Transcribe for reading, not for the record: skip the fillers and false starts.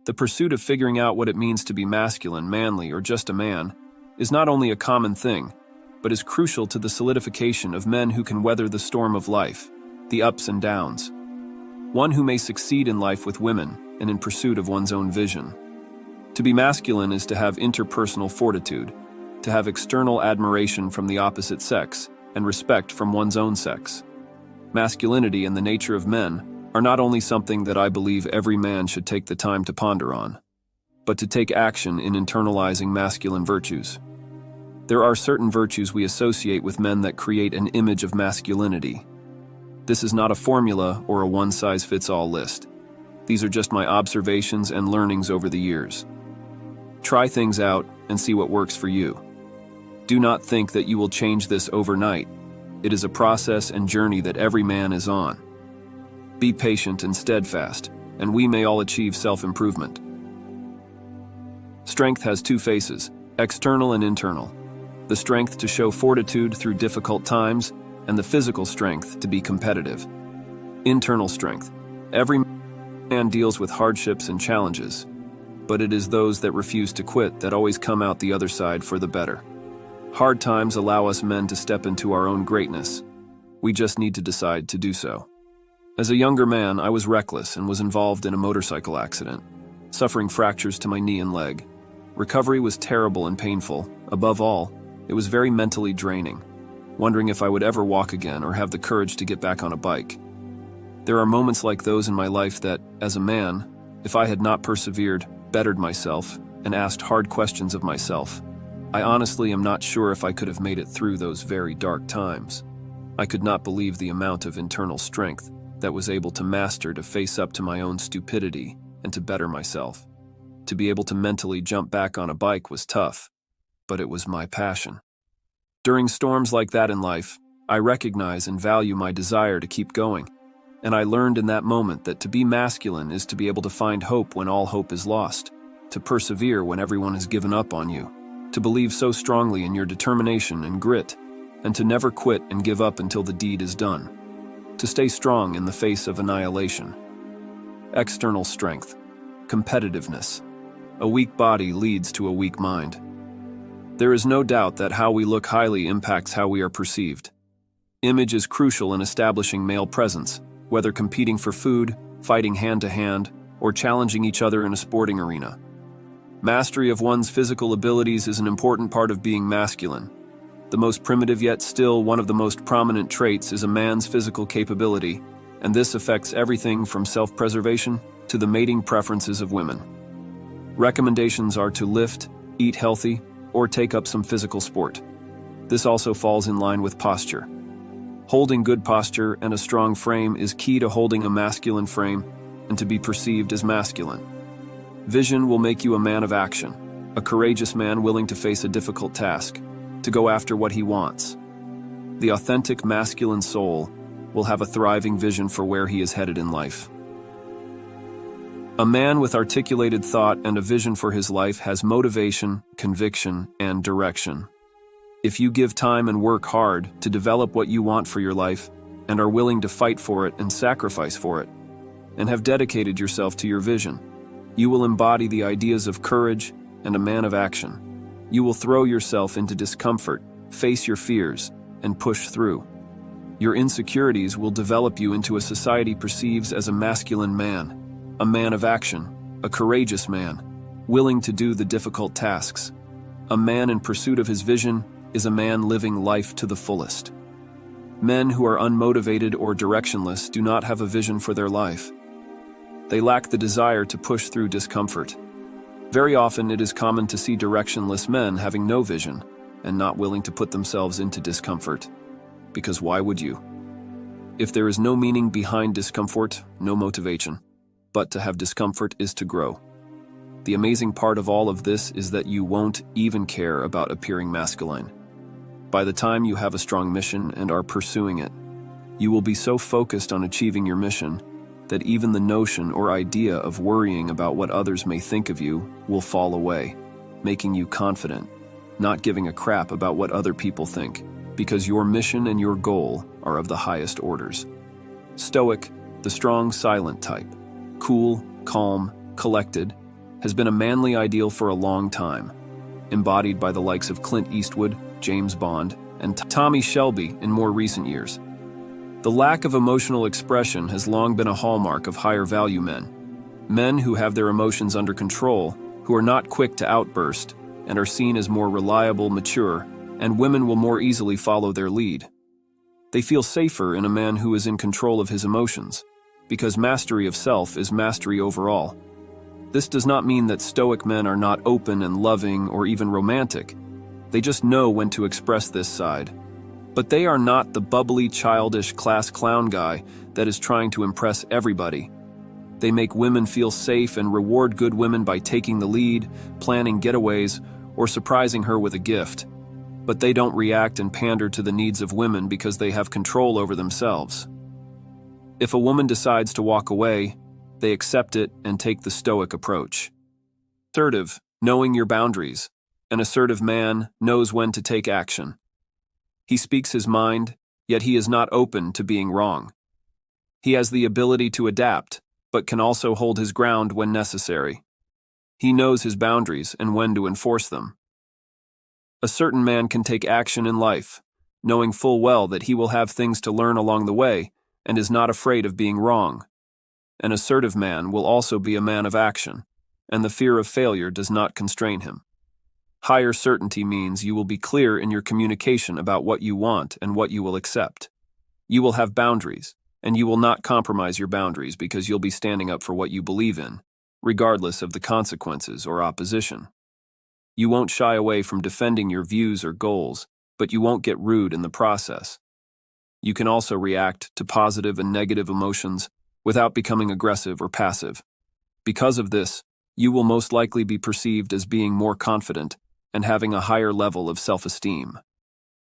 The pursuit of figuring out what it means to be masculine, manly, or just a man is not only a common thing, but is crucial to the solidification of men who can weather the storm of life, the ups and downs. One who may succeed in life with women and in pursuit of one's own vision. To be masculine is to have interpersonal fortitude, to have external admiration from the opposite sex and respect from one's own sex. Masculinity and the nature of men are not only something that I believe every man should take the time to ponder on, but to take action in internalizing masculine virtues. There are certain virtues we associate with men that create an image of masculinity. This is not a formula or a one-size-fits-all list. These are just my observations and learnings over the years. Try things out and see what works for you. Do not think that you will change this overnight. It is a process and journey that every man is on. Be patient and steadfast, and we may all achieve self-improvement. Strength has two faces, external and internal. The strength to show fortitude through difficult times, and the physical strength to be competitive. Internal strength. Every man deals with hardships and challenges, but it is those that refuse to quit that always come out the other side for the better. Hard times allow us men to step into our own greatness. We just need to decide to do so. As a younger man, I was reckless and was involved in a motorcycle accident, suffering fractures to my knee and leg. Recovery was terrible and painful. Above all, it was very mentally draining, wondering if I would ever walk again or have the courage to get back on a bike. There are moments like those in my life that, as a man, if I had not persevered, bettered myself, and asked hard questions of myself, I honestly am not sure if I could have made it through those very dark times. I could not believe the amount of internal strength that was able to master to face up to my own stupidity and to better myself. To be able to mentally jump back on a bike was tough, but it was my passion. During storms like that in life, I recognize and value my desire to keep going, and I learned in that moment that to be masculine is to be able to find hope when all hope is lost, to persevere when everyone has given up on you, to believe so strongly in your determination and grit, and to never quit and give up until the deed is done, to stay strong in the face of annihilation. External strength, competitiveness. A weak body leads to a weak mind. There is no doubt that how we look highly impacts how we are perceived. Image is crucial in establishing male presence, whether competing for food, fighting hand-to-hand, or challenging each other in a sporting arena. Mastery of one's physical abilities is an important part of being masculine. The most primitive yet still one of the most prominent traits is a man's physical capability, and this affects everything from self-preservation to the mating preferences of women. Recommendations are to lift, eat healthy, or take up some physical sport. This also falls in line with posture. Holding good posture and a strong frame is key to holding a masculine frame and to be perceived as masculine. Vision will make you a man of action, a courageous man willing to face a difficult task, to go after what he wants. The authentic masculine soul will have a thriving vision for where he is headed in life. A man with articulated thought and a vision for his life has motivation, conviction, and direction. If you give time and work hard to develop what you want for your life and are willing to fight for it and sacrifice for it, and have dedicated yourself to your vision, you will embody the ideas of courage and a man of action. You will throw yourself into discomfort, face your fears, and push through. Your insecurities will develop you into a society perceives as a masculine man, a man of action, a courageous man, willing to do the difficult tasks. A man in pursuit of his vision is a man living life to the fullest. Men who are unmotivated or directionless do not have a vision for their life. They lack the desire to push through discomfort. Very often it is common to see directionless men having no vision and not willing to put themselves into discomfort. Because why would you? If there is no meaning behind discomfort, no motivation. But to have discomfort is to grow. The amazing part of all of this is that you won't even care about appearing masculine. By the time you have a strong mission and are pursuing it, you will be so focused on achieving your mission that even the notion or idea of worrying about what others may think of you will fall away, making you confident, not giving a crap about what other people think, because your mission and your goal are of the highest orders. Stoic, the strong, silent type. Cool, calm, collected, has been a manly ideal for a long time, embodied by the likes of Clint Eastwood, James Bond, and Tommy Shelby in more recent years. The lack of emotional expression has long been a hallmark of higher value men. Men who have their emotions under control, who are not quick to outburst, and are seen as more reliable, mature, and women will more easily follow their lead. They feel safer in a man who is in control of his emotions, because mastery of self is mastery overall. This does not mean that Stoic men are not open and loving or even romantic. They just know when to express this side. But they are not the bubbly, childish class clown guy that is trying to impress everybody. They make women feel safe and reward good women by taking the lead, planning getaways, or surprising her with a gift. But they don't react and pander to the needs of women because they have control over themselves. If a woman decides to walk away, they accept it and take the Stoic approach. Assertive, knowing your boundaries. An assertive man knows when to take action. He speaks his mind, yet he is not open to being wrong. He has the ability to adapt, but can also hold his ground when necessary. He knows his boundaries and when to enforce them. A certain man can take action in life, knowing full well that he will have things to learn along the way and is not afraid of being wrong. An assertive man will also be a man of action, and the fear of failure does not constrain him. Higher certainty means you will be clear in your communication about what you want and what you will accept. You will have boundaries, and you will not compromise your boundaries because you'll be standing up for what you believe in, regardless of the consequences or opposition. You won't shy away from defending your views or goals, but you won't get rude in the process. You can also react to positive and negative emotions without becoming aggressive or passive. Because of this, you will most likely be perceived as being more confident and having a higher level of self-esteem.